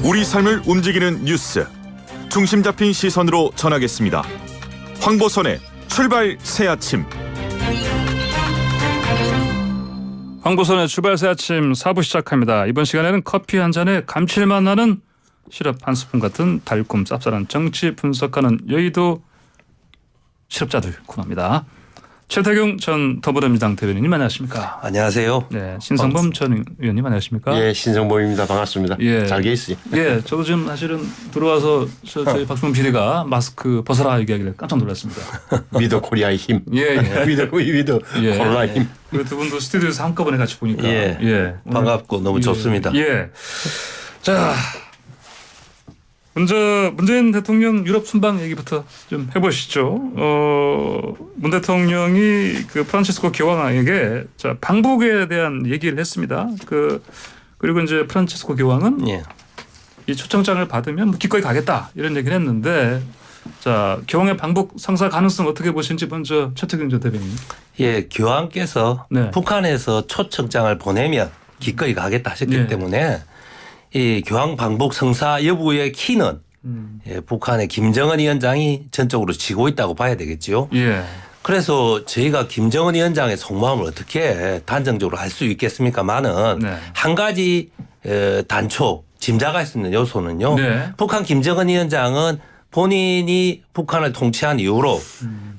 우리 삶을 움직이는 뉴스 중심 잡힌 시선으로 전하겠습니다. 황보선의 출발 새아침. 황보선의 출발 새아침 4부 시작합니다. 이번 시간에는 커피 한 잔에 감칠맛 나는 시럽 한 스푼 같은 달콤 쌉쌀한 정치 분석하는 여의도 실업자들 코너입니다. 최태경 전 더불어민주당 대변인님 안녕하십니까? 안녕하세요. 네, 신성범 전 의원님 안녕하십니까? 예, 신성범입니다. 반갑습니다. 예. 잘 계시죠? 예, 저도 지금 사실은 들어와서 저희 박수홍 PD가 마스크 벗어라 얘기하길래 깜짝 놀랐습니다. 위더 코리아의 힘. 예, 예. 위더 예. 코로나의 힘. 그 두 분도 스튜디오에서 한꺼번에 같이 보니까 예. 반갑고 너무 좋습니다. 예. 자, 먼저 문재인 대통령 유럽 순방 얘기부터 좀 해보시죠. 문 대통령이 그 프란치스코 교황에게 자 방북에 대한 얘기를 했습니다. 그리고 이제 프란치스코 교황은 예. 이 초청장을 받으면 뭐 기꺼이 가겠다 이런 얘기를 했는데, 자 교황의 방북 성사 가능성 어떻게 보시는지 먼저 최태경 전 대변인. 예, 교황께서 네. 북한에서 초청장을 보내면 기꺼이 가겠다 하셨기 네. 때문에 이 교황 방북 성사 여부의 키는 예, 북한의 김정은 위원장이 전적으로 지고 있다고 봐야 되겠죠. 예. 그래서 저희가 김정은 위원장의 속마음을 어떻게 단정적으로 알 수 있겠습니까마는 네. 한 가지 단초 짐작할 수 있는 요소는요. 네. 북한 김정은 위원장은 본인이 북한을 통치한 이후로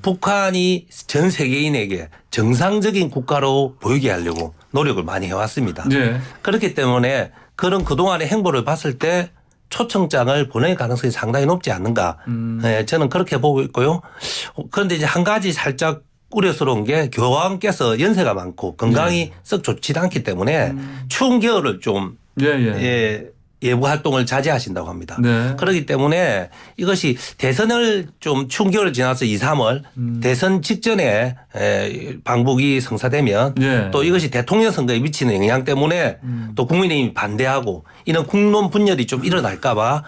북한이 전 세계인에게 정상적인 국가로 보이게 하려고 노력을 많이 해왔습니다. 예. 그렇기 때문에 그런 그동안의 행보를 봤을 때 초청장을 보낼 가능성이 상당히 높지 않는가. 예, 저는 그렇게 보고 있고요. 그런데 이제 한 가지 살짝 우려스러운 게 교황께서 연세가 많고 건강이 썩 좋지 않기 때문에 추운 겨울을 좀 예부 활동을 자제하신다고 합니다. 네. 그렇기 때문에 이것이 대선을 좀 추운 겨울을 지나서 2, 3월 대선 직전에 방북이 성사되면 예. 또 이것이 대통령 선거에 미치는 영향 때문에 또 국민의힘이 반대하고 이런 국론 분열이 좀 일어날까 봐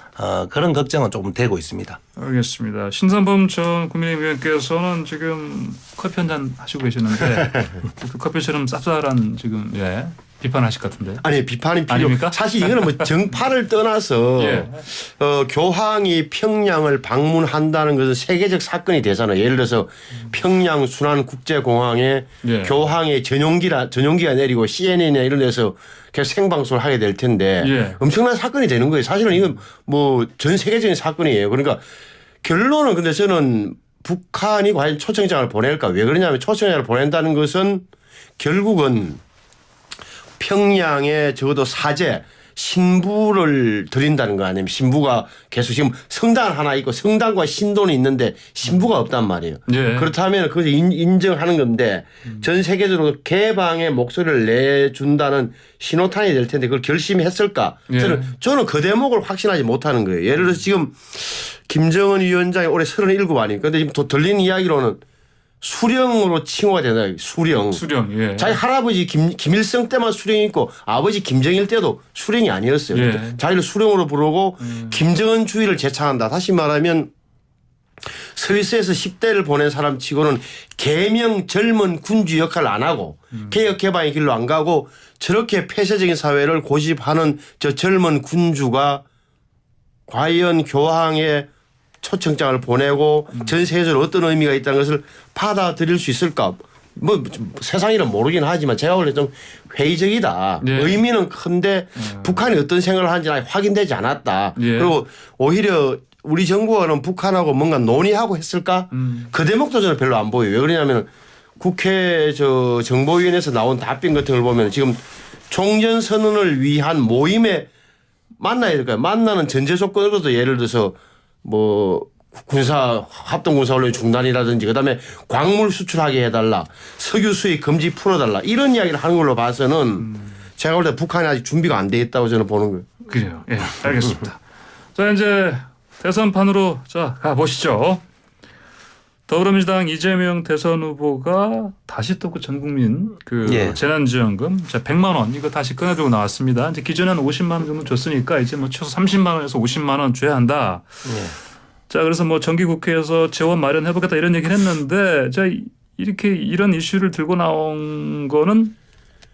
그런 걱정은 조금 되고 있습니다. 알겠습니다. 신성범 전 국민의힘 의원께서는 지금 커피 한 잔 하시고 계시는데 그 커피처럼 쌉쌀한 지금 비판하실 것 같은데. 아니 비판이 필요. 아닙니까? 사실 이거는 뭐 정파를 떠나서 예. 교황이 평양을 방문한다는 것은 세계적 사건이 되잖아요. 예를 들어서 평양 순환국제공항에 예. 교황의 전용기가 내리고 CNN이나 이런 데서 계속 생방송을 하게 될 텐데 예. 엄청난 사건이 되는 거예요. 사실은 이건 뭐 전 세계적인 사건이에요. 그러니까 결론은 근데 저는 북한이 과연 초청장을 보낼까? 왜 그러냐면 초청장을 보낸다는 것은 결국은 평양에 적어도 사제 신부를 드린다는 거 아니면 신부가 계속 지금 성당 하나 있고 성당과 신도는 있는데 신부가 없단 말이에요. 예. 그렇다면 그것을 인정하는 건데 전 세계적으로 개방의 목소리를 내준다는 신호탄이 될 텐데 그걸 결심했을까? 예. 저는 그 대목을 확신하지 못하는 거예요. 예를 들어서 지금 김정은 위원장이 올해 37 아닙니까? 근데 지금 또 들리는 이야기로는 수령으로 칭호가 된다. 수령. 예. 자기 할아버지 김일성 때만 수령이 있고 아버지 김정일 때도 수령이 아니었어요. 예. 자기를 수령으로 부르고 김정은주의를 제창한다. 다시 말하면 스위스에서 10대를 보낸 사람 치고는 개명 젊은 군주 역할을 안 하고 개혁 개방의 길로 안 가고 저렇게 폐쇄적인 사회를 고집하는 저 젊은 군주가 과연 교황의 초청장을 보내고 전 세계적으로 어떤 의미가 있다는 것을 받아들일 수 있을까? 뭐 세상 일은 모르긴 하지만 제가 원래 좀 회의적이다. 예. 의미는 큰데 북한이 어떤 생각을 하는지 아직 확인되지 않았다. 예. 그리고 오히려 우리 정부와는 북한하고 뭔가 논의하고 했을까? 그 대목도 저는 별로 안 보여요. 왜 그러냐면 국회 정보위원회에서 나온 답변 같은 걸 보면 지금 종전선언을 위한 모임에 만나야 될까요? 만나는 전제 조건으로도 예를 들어서 뭐 합동군사훈련 중단이라든지 그다음에 광물 수출하게 해달라, 석유 수입 금지 풀어달라 이런 이야기를 하는 걸로 봐서는 제가 볼 때 북한이 아직 준비가 안 돼 있다고 저는 보는 거예요. 그래요. 예, 알겠습니다. 자 이제 대선판으로 자 가보시죠. 더불어민주당 이재명 대선 후보가 다시 또 그 전국민 재난지원금 100만 원 이거 다시 꺼내들고 나왔습니다. 이제 기존에는 50만 원 정도 줬으니까 이제 뭐 최소 30만 원에서 50만 원 줘야 한다. 자 그래서 뭐 정기국회에서 재원 마련해보겠다 이런 얘기를 했는데 자 이렇게 이런 이슈를 들고 나온 거는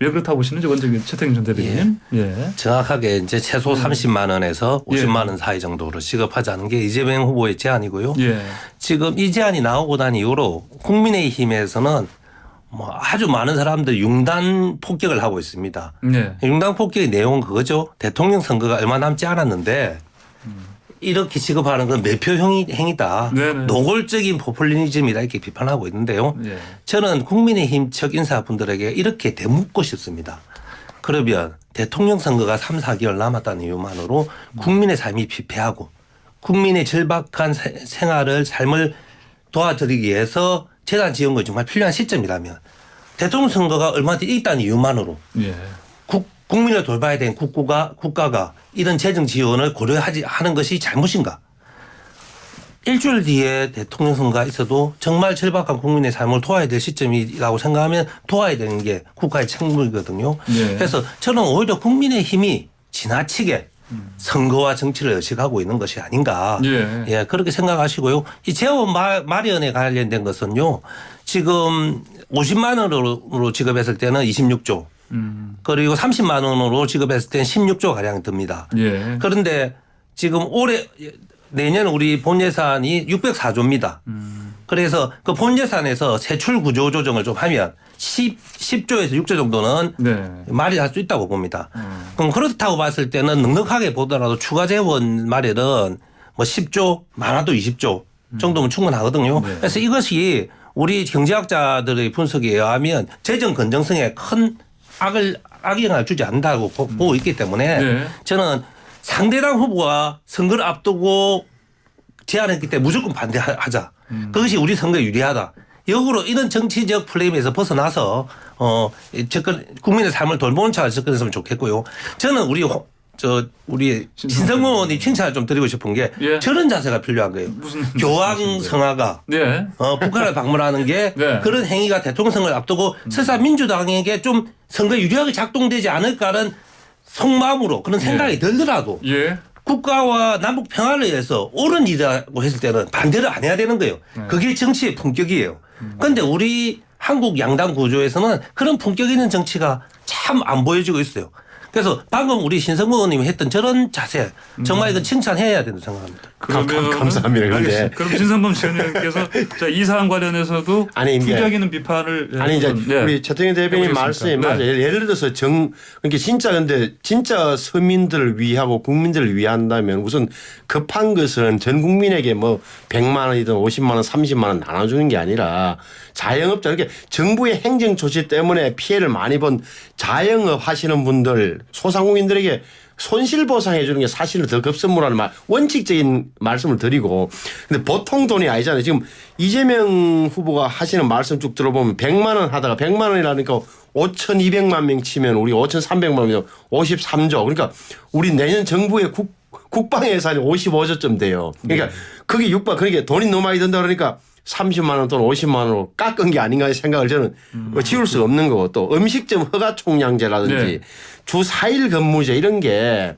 왜 그렇다고 보시는지 먼저 최태경 전 대변인님. 예. 정확하게 이제 최소 30만 원에서 50만 원 사이 정도로 지급하자는 게 이재명 후보의 제안이고요. 예. 지금 이 제안이 나오고 난 이후로 국민의힘에서는 뭐 아주 많은 사람들 융단 폭격을 하고 있습니다. 예. 융단 폭격의 내용은 그거죠. 대통령 선거가 얼마 남지 않았는데 이렇게 지급하는 건 매표 행위다. 네네. 노골적인 포퓰리즘이다 이렇게 비판하고 있는데요. 예. 저는 국민의힘 측 인사분들에게 이렇게 대묻고 싶습니다. 그러면 대통령 선거가 3, 4개월 남았다는 이유만으로 국민의 삶이 피폐하고 국민의 절박한 삶을 도와드리기 위해서 재단 지원금이 정말 필요한 시점이라면 대통령 선거가 얼마 뒤에 있다는 이유만으로 예. 국민을 돌봐야 되는 국가가 이런 재정 지원을 하는 것이 잘못인가? 일주일 뒤에 대통령 선거가 있어도 정말 절박한 국민의 삶을 도와야 될 시점이라고 생각하면 도와야 되는 게 국가의 책무이거든요. 예. 그래서 저는 오히려 국민의 힘이 지나치게 선거와 정치를 의식하고 있는 것이 아닌가. 예. 예, 그렇게 생각하시고요. 이 재원 마련에 관련된 것은요. 지금 50만 원으로 지급했을 때는 26조. 그리고 30만 원으로 지급했을 때는 16조 가량 듭니다. 예. 그런데 지금 내년 우리 본 예산이 604조입니다. 그래서 그 본 예산에서 세출 구조 조정을 좀 하면 10조에서 6조 정도는 네. 마련할 수 있다고 봅니다. 그럼 그렇다고 봤을 때는 넉넉하게 보더라도 추가 재원 마련은 뭐 10조 많아도 20조 정도면 충분하거든요. 네. 그래서 이것이 우리 경제학자들의 분석에 의하면 재정 건전성에 큰 악영향을 주지 않는다고 보고 있기 때문에 네. 저는 상대당 후보가 선거를 앞두고 제안했기 때문에 무조건 반대하자. 그것이 우리 선거에 유리하다. 역으로 이런 정치적 프레임에서 벗어나서 국민의 삶을 돌보는 차원에 접근했으면 좋겠고요. 저는 우리 신성모 의원님 칭찬을 좀 드리고 싶은 게 예. 저런 자세가 필요한 거예요. 교황 성화가 네. 북한을 방문하는 게 네. 그런 행위가 대통령 선거를 앞두고 설사 민주당에게 좀 선거에 유리하게 작동되지 않을까라는 속마음으로 그런 생각이 들더라도 예. 국가와 남북 평화를 위해서 옳은 일이라고 했을 때는 반대를 안 해야 되는 거예요. 그게 정치의 품격이에요. 그런데 우리 한국 양당 구조에서는 그런 품격 있는 정치가 참 안 보여지고 있어요. 그래서 방금 우리 신성모 의원님이 했던 저런 자세 정말 이건 칭찬해야 된다고 생각합니다. 감사합니다. 그런데 그럼 신성범 의원님께서 이 사안 관련해서도 아니, 이제 부작위는 비판을 아니 이제 우리 최태경 대변인 해보겠습니다. 말씀이 네. 맞아요. 예를 들어서 그러니까 진짜 서민들을 위하고 국민들을 위한다면 우선 급한 것은 전 국민에게 뭐 100만 원이든 50만 원, 30만 원 나눠주는 게 아니라 자영업자 이렇게 정부의 행정 조치 때문에 피해를 많이 본 자영업 하시는 분들 소상공인들에게 손실 보상해 주는 게 사실은 더 급선무라는 원칙적인 말씀을 드리고 근데 보통 돈이 아니잖아요. 지금 이재명 후보가 하시는 말씀 쭉 들어보면 100만 원 하다가 100만 원이라니까 5,200만 명 치면 우리 5,300만 명 53조. 그러니까 우리 내년 정부의 국방 예산이 55조쯤 돼요. 그러니까 그게 그러니까 돈이 너무 많이 든다 그러니까 30만 원 또는 50만 원으로 깎은 게 아닌가 생각을 저는 지울 수가 없는 거고 또 음식점 허가 총량제라든지 네. 주 4일 근무제 이런 게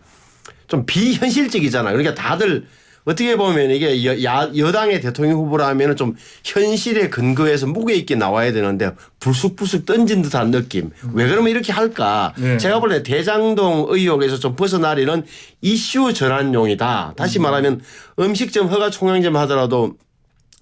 좀 비현실적이잖아요. 그러니까 다들 어떻게 보면 이게 여당의 대통령 후보라면 좀 현실에 근거해서 무게 있게 나와야 되는데 불쑥불쑥 던진 듯한 느낌. 왜 그러면 이렇게 할까? 네. 제가 볼 때 대장동 의혹에서 좀 벗어나려는 이슈 전환용이다. 다시 말하면 음식점 허가 총량제만 하더라도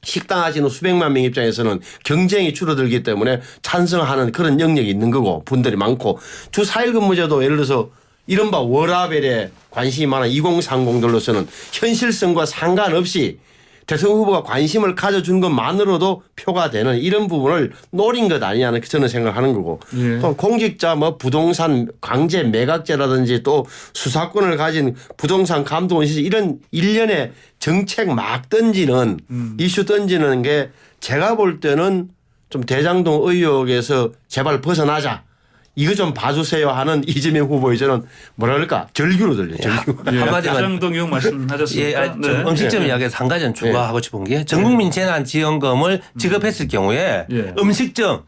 식당 하시는 수백만 명 입장에서는 경쟁이 줄어들기 때문에 찬성하는 그런 영역이 있는 거고 분들이 많고 주 4일 근무제도 예를 들어서 이른바 워라벨에 관심이 많은 2030들로서는 현실성과 상관없이 대통령 후보가 관심을 가져준 것만으로도 표가 되는 이런 부분을 노린 것 아니냐는 저는 생각하는 거고 예. 또 공직자 뭐 부동산 강제 매각제라든지 또 수사권을 가진 부동산 감독원 시설 이런 일련의 정책 막 던지는 이슈 던지는 게 제가 볼 때는 좀 대장동 의혹에서 제발 벗어나자. 이거 좀 봐주세요 하는 이재명 후보의 저는 뭐랄까 절규로 들려요. 절규. 예. 한마디만 대장동 의혹 말씀하셨습니까? 예, 음식점 이야기에서 한 가지는 추가하고 싶은 게 전국민 재난지원금을 지급했을 경우에 예. 음식점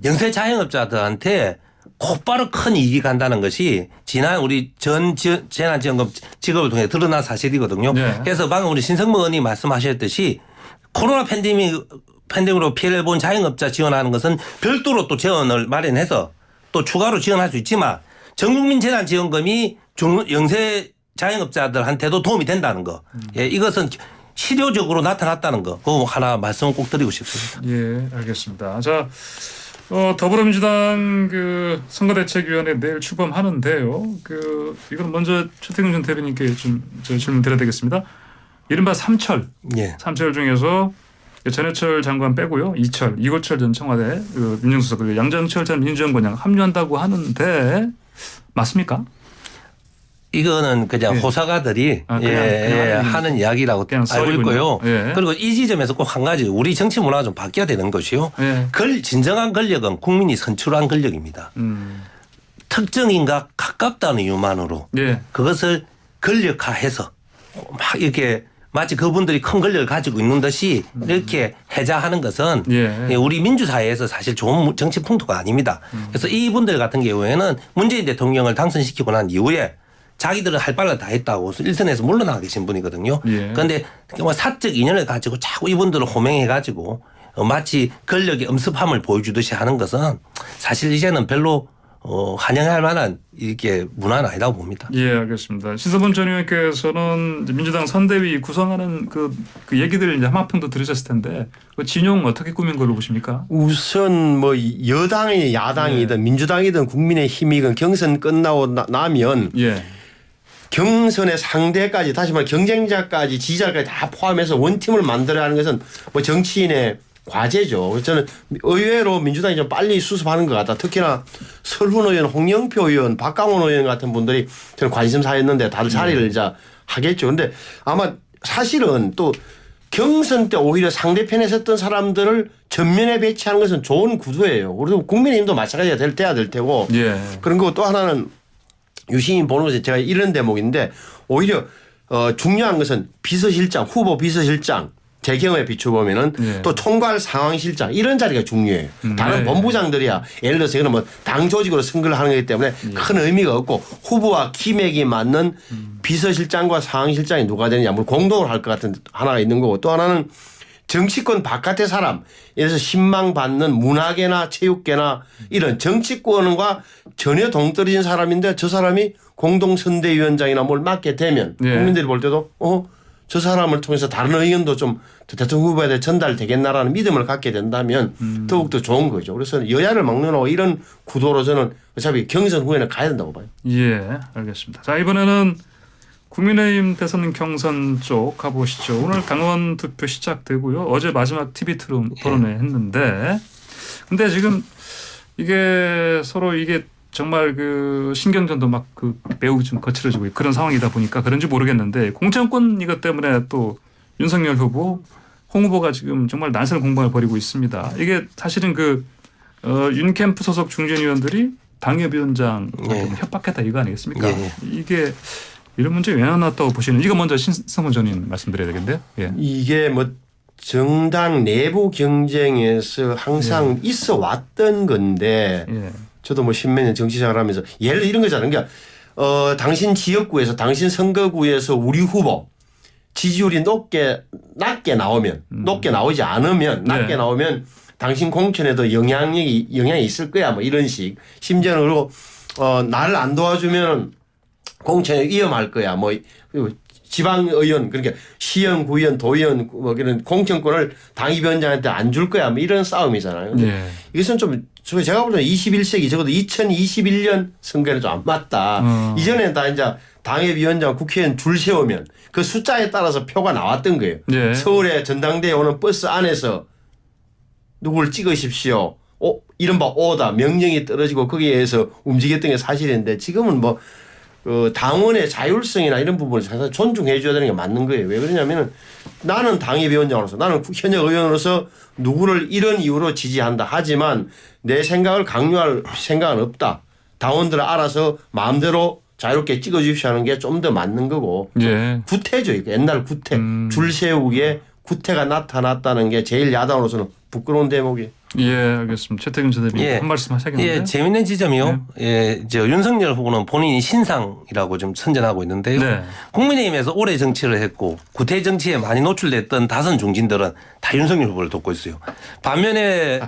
영세 자영업자들한테 곧바로 큰 이익이 간다는 것이 지난 우리 전 재난지원금 지급을 통해 드러난 사실이거든요. 네. 그래서 방금 우리 신성모 의원이 말씀하셨듯이 코로나 팬데믹으로 피해를 본 자영업자 지원하는 것은 별도로 또 재원을 마련해서 또 추가로 지원할 수 있지만 전국민 재난지원금이 영세 자영업자들한테도 도움이 된다는 거. 예, 이것은 실효적으로 나타났다는 거. 그거 하나 말씀을 꼭 드리고 싶습니다. 예, 알겠습니다. 자, 더불어민주당 그 선거대책위원회 내일 출범하는데요. 이건 먼저 최태경 전 대변인께 좀 질문 드려야 되겠습니다. 이른바 삼철, 예. 삼철 중에서 전해철 장관 빼고요, 이고철 전 청와대 민정수석 그리고 양정철 전 민주연구원장 합류한다고 하는데 맞습니까? 이거는 그냥 호사가들이 그냥 하는 이야기라고 알고 있고요. 예. 그리고 이 지점에서 꼭 한 가지 우리 정치 문화가 좀 바뀌어야 되는 것이요. 예. 진정한 권력은 국민이 선출한 권력입니다. 특정인과 가깝다는 이유만으로 예. 그것을 권력화해서 막 이렇게 마치 그분들이 큰 권력을 가지고 있는 듯이 이렇게 해자하는 것은 예. 우리 민주사회에서 사실 좋은 정치 풍토가 아닙니다. 그래서 이분들 같은 경우에는 문재인 대통령을 당선시키고 난 이후에 자기들은 할 바를 다 했다고 일선에서 물러나 계신 분이거든요. 예. 그런데 사적 인연을 가지고 자꾸 이분들을 호명해 가지고 마치 권력의 엄습함을 보여주듯이 하는 것은 사실 이제는 별로 환영할 만한 이게 문화는 아니라고 봅니다. 예, 알겠습니다. 신서분 전 의원께서는 민주당 선대위 구성하는 그 얘기들 이제 하마평도 들으셨을 텐데 그 진용 어떻게 꾸민 걸로 보십니까? 우선 뭐 여당이 야당이든 민주당이든 국민의힘이든 경선 끝나고 나면 예. 경선의 상대까지 다시 말해 경쟁자까지 지지자까지 다 포함해서 원팀을 만들어야 하는 것은 뭐 정치인의 과제죠. 그래서 저는 의외로 민주당이 좀 빨리 수습하는 것 같다. 특히나 설훈 의원, 홍영표 의원, 박강원 의원 같은 분들이 저는 관심사였는데 다들 자리를 이제 하겠죠. 그런데 아마 사실은 또 경선 때 오히려 상대편에 섰던 사람들을 전면에 배치하는 것은 좋은 구도예요. 그리고 국민의힘도 마찬가지가 돼야 될 테고. 예. 그런 거 또 하나는 유시민 보는 것에 제가 이런 대목인데 오히려 중요한 것은 비서실장, 후보 비서실장 제 경우에 비춰보면은 예. 또 총괄 상황실장 이런 자리가 중요해요. 다른 네. 본부장들이야 예를 들어서 이거는 뭐 당 조직으로 선거를 하는 거기 때문에 큰 의미가 없고 후보와 기맥이 맞는 비서실장과 상황실장이 누가 되느냐 뭐 공동으로 할 것 같은 하나가 있는 거고 또 하나는 정치권 바깥의 사람 예를 들어서 신망받는 문화계나 체육계나 이런 정치권과 전혀 동떨어진 사람인데 저 사람이 공동선대위원장이나 뭘 맡게 되면 예. 국민들이 볼 때도 저 사람을 통해서 다른 의견도 좀 대통령 후보에 전달되겠나라는 믿음을 갖게 된다면 더욱더 좋은 거죠. 그래서 여야를 막론하고 이런 구도로 저는 어차피 경선 후에는 가야 된다고 봐요. 예, 알겠습니다. 자, 이번에는 국민의힘 대선 경선 쪽 가보시죠. 오늘 당원 투표 시작되고요. 어제 마지막 TV 토론회 했는데 근데 지금 이게 서로 이게 정말 그 신경전도 막 매우 좀 거칠어지고 그런 상황이다 보니까 그런지 모르겠는데 공천권 이것 때문에 또 윤석열 후보, 홍 후보가 지금 정말 난설 공방을 벌이고 있습니다. 이게 사실은 윤캠프 소속 중진위원들이 당협위원장 협박했다 이거 아니겠습니까? 예. 이게 이런 문제 왜 나왔다고 보시는? 이거 먼저 신성훈 전 의원 말씀드려야 되겠는데요. 예. 이게 뭐 정당 내부 경쟁에서 항상 있어 왔던 건데 예. 저도 뭐 십몇 년 정치생활 하면서 예를 들어 이런 거잖아요. 그러니까 당신 지역구에서 당신 선거구에서 우리 후보 지지율이 낮게 나오면 높게 나오지 않으면 낮게 나오면 당신 공천에도 영향이 있을 거야 뭐 이런 식. 심지어는 그리고 나를 안 도와주면 공천에 위험할 거야 뭐 지방의원 그러니까 시의원, 구의원, 도의원 뭐 그런 공천권을 당협위원장한테 안 줄 거야 뭐 이런 싸움이잖아요. 예. 이것은 좀 제가 볼 때는 21세기 적어도 2021년 선거에는 좀 안 맞다. 이전에는 다 이제 당협위원장, 국회의원 줄 세우면 그 숫자에 따라서 표가 나왔던 거예요. 예. 서울에 전당대회 오는 버스 안에서 누구를 찍으십시오. 이른바 오다 명령이 떨어지고 거기에 의해서 움직였던 게 사실인데 지금은 뭐 당원의 자율성이나 이런 부분을 상당히 존중해 줘야 되는 게 맞는 거예요. 왜 그러냐면은 나는 당협위원장으로서 나는 현역 의원으로서 누구를 이런 이유로 지지한다. 하지만 내 생각을 강요할 생각은 없다. 당원들은 알아서 마음대로 자유롭게 찍어 주십시오 하는 게 좀 더 맞는 거고. 예. 구태죠. 이거 옛날 구태. 줄 세우기에 구태가 나타났다는 게 제일 야당으로서는 부끄러운 대목이에요. 예, 알겠습니다. 최태균 전 대변인 한 말씀 하셔야겠는데. 예, 재밌는 지점이요. 예, 윤석열 후보는 본인이 신상이라고 좀 선전하고 있는데요. 네. 국민의힘에서 오래 정치를 했고 구태 정치에 많이 노출됐던 다선 중진들은 다 윤석열 후보를 돕고 있어요. 반면에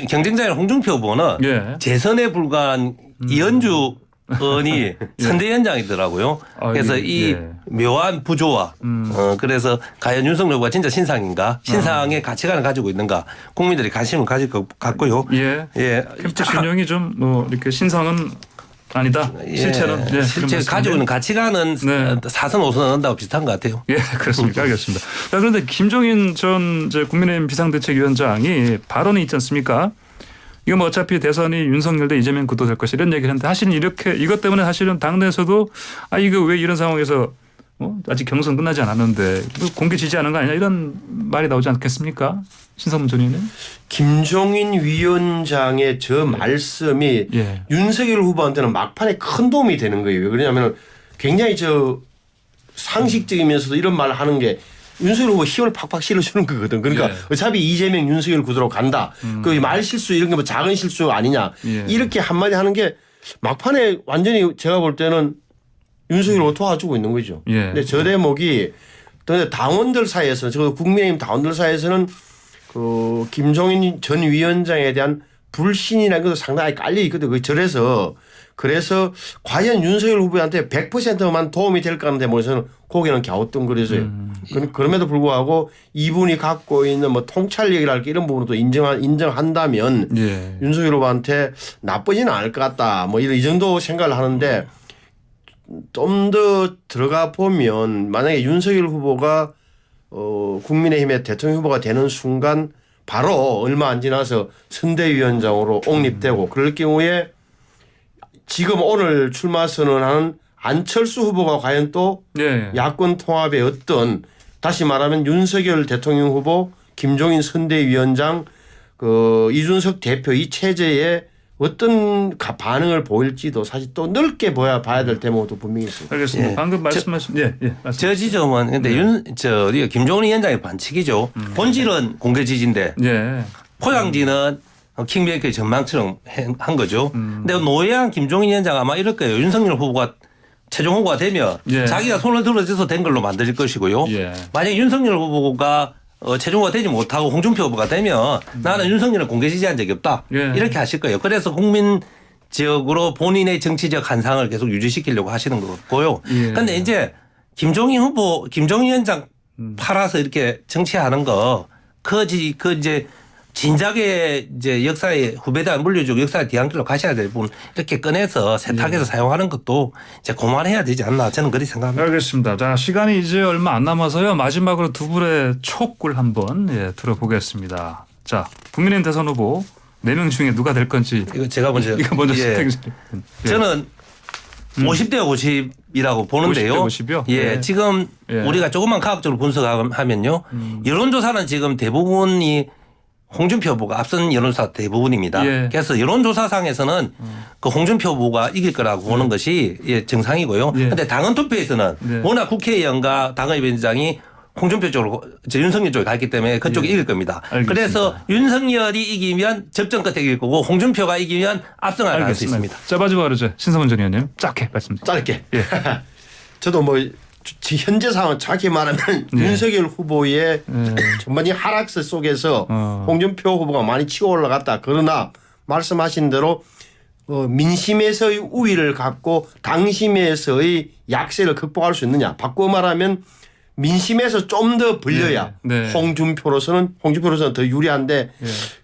경쟁자인 홍준표 후보는 예. 재선에 불과한 이현주 의원이 선대위원장이더라고요. 그래서 이 묘한 부조화. 그래서 과연 윤석열 후보가 진짜 신상인가? 신상의 가치관을 가지고 있는가? 국민들이 관심을 가질 것 같고요. 예. 예. 캠프 진영이 좀 뭐 이렇게 신상은 아니다. 실체는 예, 실제 가지고 있는 가치관은 네. 4선 5선 한다고 비슷한 것 같아요. 예, 그렇습니까? 알겠습니다. 자, 그런데 김종인 전 이제 국민의힘 비상대책위원장이 발언이 있지 않습니까? 이거 뭐 어차피 대선이 윤석열 대 이재명 구도될 것이 이런 얘기를 했는데 사실은 이렇게 이것 때문에 사실은 당내에서도 이거 왜 이런 상황에서 아직 경선 끝나지 않았는데 공개 지지 않은 거 아니냐 이런 말이 나오지 않겠습니까? 신성문 전 의원님. 김종인 위원장의 저 말씀이 예. 윤석열 후보한테는 막판에 큰 도움이 되는 거예요. 왜 그러냐면 굉장히 상식적이면서도 이런 말을 하는 게 윤석열 후보 힘을 팍팍 실어주는 거거든. 그러니까 예. 어차피 이재명 윤석열 구도로 간다. 그 말 실수 이런 게 뭐 작은 실수 아니냐. 예. 이렇게 한마디 하는 게 막판에 완전히 제가 볼 때는 윤석열 후보 도와주고 있는 거죠. 예. 근데 저 대목이 또 당원들 사이에서는 저 국민의힘 당원들 사이에서는 그 김종인 전 위원장에 대한 불신이라는 것도 상당히 깔려 있거든. 그래서 과연 윤석열 후보한테 100%만 도움이 될까 하는 데모에서는 고개는 갸우뚱거려져요. 그럼에도 불구하고 이분이 갖고 있는 뭐 통찰력이랄까 이런 부분도 인정한다면 예. 윤석열 후보한테 나쁘지는 않을 것 같다. 뭐 이 정도 생각을 하는데 좀 더 들어가 보면 만약에 윤석열 후보가 국민의힘의 대통령 후보가 되는 순간 바로 얼마 안 지나서 선대위원장으로 옹립되고 그럴 경우에 지금 오늘 출마 선언하는 안철수 후보가 과연 또 예. 야권 통합의 어떤 다시 말하면 윤석열 대통령 후보, 김종인 선대위원장, 이준석 대표 이 체제에 어떤 반응을 보일지도 사실 또 넓게 봐야 될 대목도 분명히 있습니다. 알겠습니다. 예. 방금 말씀하신 저 지점은 근데 김종인 위원장의 반칙이죠. 본질은 공개 지지인데 예. 포장지는 킹메이커의 전망처럼 한 거죠. 근데 노회한 김종인 위원장 아마 이럴 거예요. 윤석열 후보가 최종 후보가 되면 예. 자기가 손을 들어줘서 된 걸로 만들 것이고요. 예. 만약에 윤석열 후보가 최종 후보가 되지 못하고 홍준표 후보가 되면 나는 윤석열을 공개 지지한 적이 없다. 예. 이렇게 하실 거예요. 그래서 국민 지역으로 본인의 정치적 한상을 계속 유지시키려고 하시는 거고요. 그런데 이제 김종인 위원장 팔아서 이렇게 정치하는 거 이제 진작에 이제 역사의 후배들 물려주고 역사의 뒤안길로 가셔야 될 분 이렇게 꺼내서 세탁해서 사용하는 것도 이제 그만해야 되지 않나 저는 그렇게 생각합니다. 알겠습니다. 자, 시간이 이제 얼마 안 남아서요. 마지막으로 두 분의 촉을 한번 들어보겠습니다. 자, 국민의힘 대선 후보 4명 중에 누가 될 건지. 이거 제가 먼저. 이거 먼저 예. 예. 저는 50대 50이라고 보는데요. 50대 50이요? 예, 네. 지금 예. 우리가 조금만 과학적으로 분석하면요. 여론조사는 지금 대부분이 홍준표 후보가 앞선 여론조사 대부분입니다. 예. 그래서 여론조사상에서는 그 홍준표 후보가 이길 거라고 보는 것이 정상이고요. 그런데 당원 투표에서는 워낙 국회의원과 당의위원장이 홍준표 쪽으로 윤석열 쪽에 갔기 때문에 그쪽이 이길 겁니다. 알겠습니다. 그래서 윤석열이 이기면 접전 끝에 이길 거고 홍준표가 이기면 압승할 가능성이 있습니다. 자, 마지막으로 신성원 전 의원님 짧게 말씀. 짧게. 예. 저도 현재 상황 정확히 말하면 윤석열 후보의 전반적인 하락세 속에서 홍준표 후보가 많이 치고 올라갔다. 그러나 말씀하신 대로 민심에서의 우위를 갖고 당심에서의 약세를 극복할 수 있느냐. 바꿔 말하면 민심에서 좀 더 벌려야 홍준표로서는 더 유리한데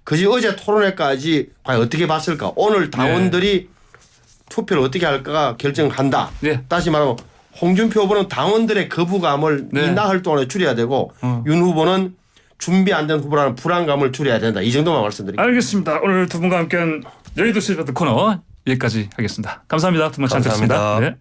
그지 어제 토론회까지 과연 어떻게 봤을까. 오늘 당원들이 투표를 어떻게 할까가 결정한다. 다시 말하면 홍준표 후보는 당원들의 거부감을 나흘 동안에 줄여야 되고 윤 후보는 준비 안 된 후보라는 불안감을 줄여야 된다. 이 정도만 말씀드립니다. 알겠습니다. 오늘 두 분과 함께한 여의도 시대바트 코너 여기까지 하겠습니다. 감사합니다. 두 분 잘 듣습니다. 감사합니다. 네.